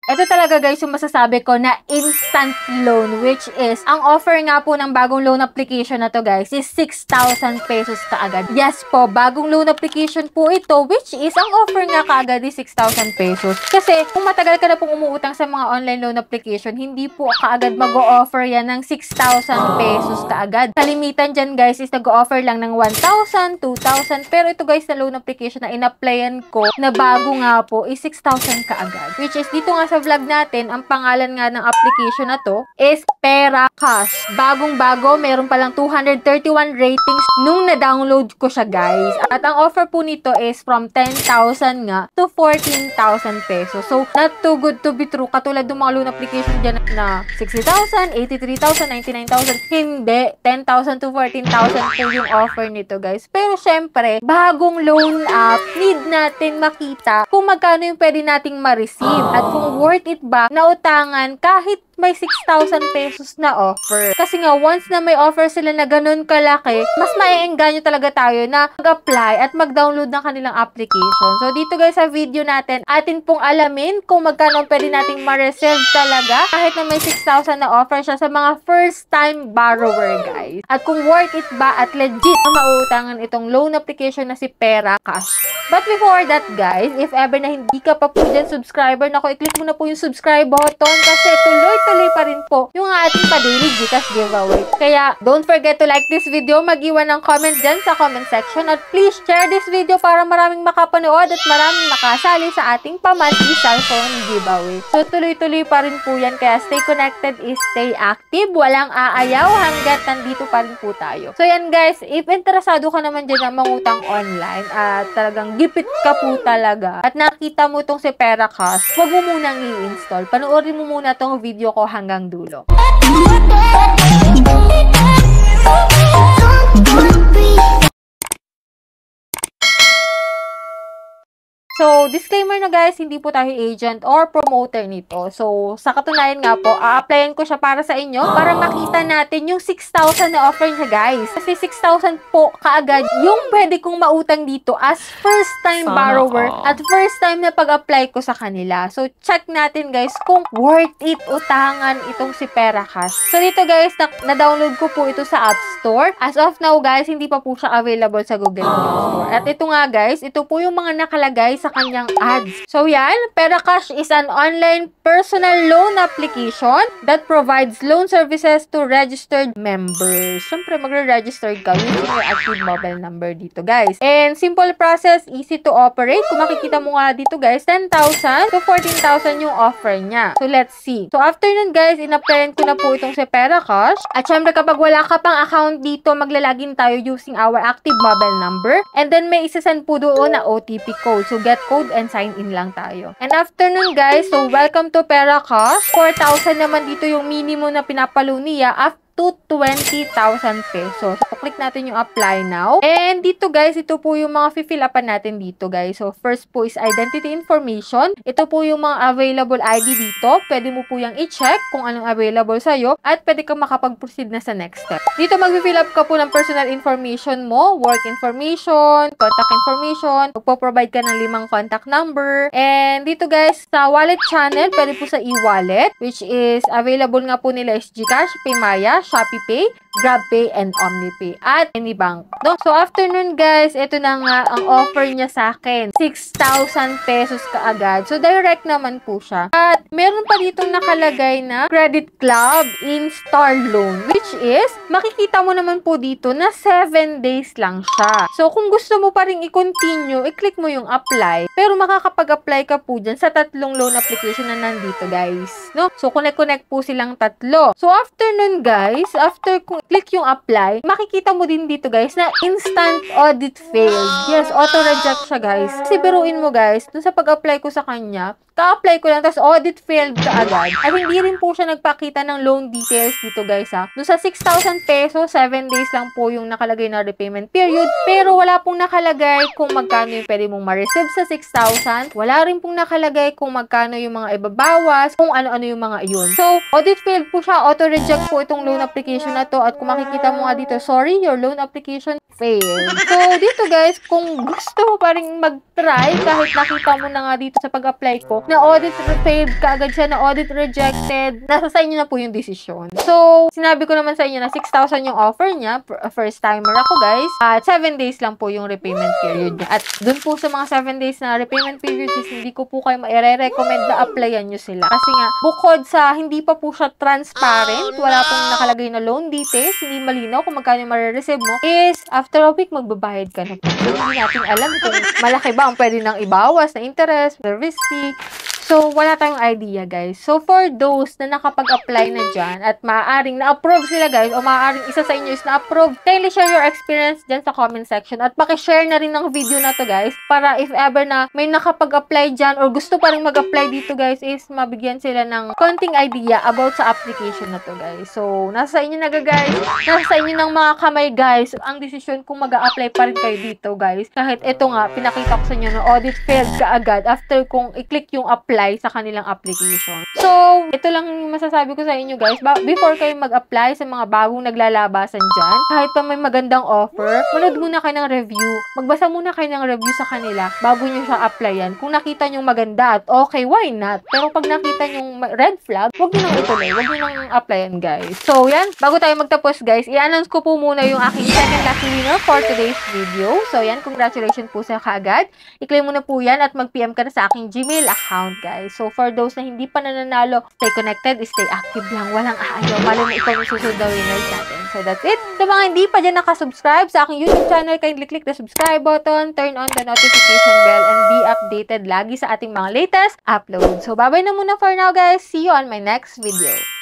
Ito talaga guys yung masasabi ko na instant loan, which is, ang offer nga po ng bagong loan application na to guys is 6,000 pesos kaagad. Yes po, bagong loan application po ito, which is, ang offer nga kaagad is 6,000 pesos. Kasi, kung matagal ka na pong umuutang sa mga online loan application, hindi po kaagad mag-o-offer yan ng 6,000 pesos kaagad. Kalimitan dyan guys is nag-o-offer lang ng 1,000, 2,000, pero ito guys na loan application na in-applyan ko, na bago nga po, is 6,000 kaagad. Which is, dito nga sa vlog natin, ang pangalan nga ng application na to is Pera Cash. Bagong-bago, meron palang 231 ratings nung na-download ko siya guys. At ang offer po nito is from 10,000 nga to 14,000 pesos. So, not too good to be true. Katulad ng mga loan application dyan na 60,000, 83,000, 99,000. Hindi. 10,000 to 14,000 po yung offer nito guys. Pero syempre, bagong loan app, need natin makita kung magkano yung pwede nating ma-receive. At kung worth it ba na utangan kahit may 6,000 pesos na offer. Kasi nga, once na may offer sila na ganun kalaki, mas maiengganyo talaga tayo na mag-apply at mag-download ng kanilang application. So, dito guys sa video natin, atin pong alamin kung magkano pwede nating ma-receive talaga kahit na may 6,000 na offer siya sa mga first-time borrower guys. At kung worth it ba at legit na mauutangan itong loan application na si Pera Cash. But before that guys, if ever na hindi ka pa po dyan subscriber, nako, i-click mo na po yung subscribe button kasi tuloy pa rin po yung ating pa-daily Gcash giveaway. Kaya, don't forget to like this video, mag-iwan ng comment dyan sa comment section, at please share this video para maraming makapanood at maraming makasali sa ating pa-monthly cellphone giveaway. So, tuloy-tuloy pa rin po yan, kaya stay connected is stay active, walang aayaw hanggat nandito pa rin po tayo. So, yan guys, if interesado ka naman dyan na mangutang online at talagang gipit ka po talaga at nakita mo itong si Pera Cash, huwag mo munang i-install. Panoorin mo muna itong video ko hanggang dulo. So, disclaimer na guys, hindi po tayo agent or promoter nito. So, sa katunayan nga po, a-applyan ko siya para sa inyo para makita natin yung 6,000 na offer niya guys. Kasi 6,000 po kaagad yung pwede kong mautang dito as first time borrower at first time na pag-apply ko sa kanila. So, check natin guys kung worth it utangan itong si Pera Cash. So, dito guys, na-download ko po ito sa App Store. As of now guys, hindi pa po siya available sa Google Play Store. At ito nga guys, ito po yung mga nakalagay sa kanyang ads. So yan, Pera Cash is an online personal loan application that provides loan services to registered members. Siyempre, magre-register ka using your active mobile number dito guys. And simple process, easy to operate. Kung makikita mo nga dito guys, 10,000 to 14,000 yung offer niya. So let's see. So after nun guys, in-applyan ko na po itong si Pera Cash. At syempre, kapag wala ka pang account dito, maglalagin tayo using our active mobile number. And then may isasend po doon na OTP code. So get code and sign in lang tayo. And after nun guys, so welcome to Pera Cash. 4,000 naman dito yung minimum na pinapalo niya to 20,000 pesos. So, click natin yung apply now. And dito guys, ito po yung mga fill upan natin dito guys. So, first po is identity information. Ito po yung mga available ID dito. Pwede mo po yung i-check kung anong available sa'yo at pwede kang makapag-proceed na sa next step. Dito mag-fill up ka po ng personal information mo, work information, contact information. Magpo-provide ka ng 5 contact number. And dito guys, sa wallet channel, pwede po sa e-wallet, which is available nga po nila is Gcash, Paymaya, ShopeePay, GrabPay, and OmniPay, at Anybank. No? So, after nun, guys, ito na nga ang offer niya sa akin. 6,000 pesos kaagad. So, direct naman po siya. At meron pa ditong nakalagay na Credit Club Install Loan, which is, makikita mo naman po dito na 7 days lang siya. So, kung gusto mo pa rin i-continue, i-click mo yung apply. Pero makakapag-apply ka po dyan sa 3 loan application na nandito, guys. No? So, connect po silang 3. So, after nun, guys, after kung click yung apply, makikita mo din dito guys na instant audit failed. Yes, auto-reject siya guys. Kasi biruin mo guys, dun sa pag-apply ko sa kanya, ka-apply ko lang, tapos audit failed ka agad. At hindi rin po siya nagpakita ng loan details dito guys ha. Doon sa 6,000 pesos, 7 days lang po yung nakalagay na repayment period. Pero wala pong nakalagay kung magkano yung pwede mong ma-receive sa 6,000. Wala rin pong nakalagay kung magkano yung mga ibabawas, kung ano-ano yung mga iyon. So, audit failed po siya. Auto-reject po itong loan application na to. At kung makikita mo nga dito, sorry, your loan application failed. So, dito guys, kung gusto mo pa rin mag-try, kahit nakita mo na nga dito sa pag-apply ko, na audit failed kaagad siya, na audit rejected, nasa sa inyo na po yung desisyon. So, sinabi ko naman sa inyo na 6,000 yung offer niya, first timer ako guys, at 7 days lang po yung repayment period niya. At dun po sa mga 7 days na repayment period is hindi ko po kayo ma-recommend na applyan nyo sila. Kasi nga, bukod sa hindi pa po siya transparent, wala pong nakalagay na loan details, hindi malinaw kung magkano yung marireceive mo, is after a week, magbabayad ka na po. Hindi natin alam kung malaki ba ang pwede nang ibawas na interest, service fee. So, wala tayong idea, guys. So, for those na nakapag-apply na dyan at maaaring na-approve sila, guys, o maaaring isa sa inyo is na-approve, kindly share your experience dyan sa comment section at pakishare na rin ng video na to, guys, para if ever na may nakapag-apply dyan or gusto pa rin mag-apply dito, guys, is mabigyan sila ng konting idea about sa application na to, guys. So, nasa inyo na, guys. Nasa inyo ng mga kamay, guys, ang desisyon kung mag-a-apply pa rin kayo dito, guys. Kahit ito nga, pinakita ko sa inyo na audit failed kaagad after kung i-click yung apply sa kanilang application. So, ito lang masasabi ko sa inyo guys. Before kayo mag-apply sa mga bagong naglalabasan dyan, kahit pa may magandang offer, manood muna kayo ng review. Magbasa muna kayo ng review sa kanila bago nyo siya applyan. Kung nakita nyo maganda at okay, why not? Pero pag nakita nyo red flag, huwag nyo nang ituloy. Huwag nyo nang applyan guys. So, yan. Bago tayo magtapos guys, i-announce ko po muna yung aking second lucky winner for today's video. So, yan. Congratulations po sa kaagad. I-claim mo na po yan at mag-PM ka na sa aking Gmail account guys. So, for those na hindi pa nananalo, stay connected, stay active lang, walang aayaw. Malo na ikaw yung susunod na winners natin. So, that's it. Sa mga hindi pa dyan nakasubscribe sa aking YouTube channel, kindly click the subscribe button, turn on the notification bell, and be updated lagi sa ating mga latest uploads. So, bye-bye na muna for now, guys. See you on my next video.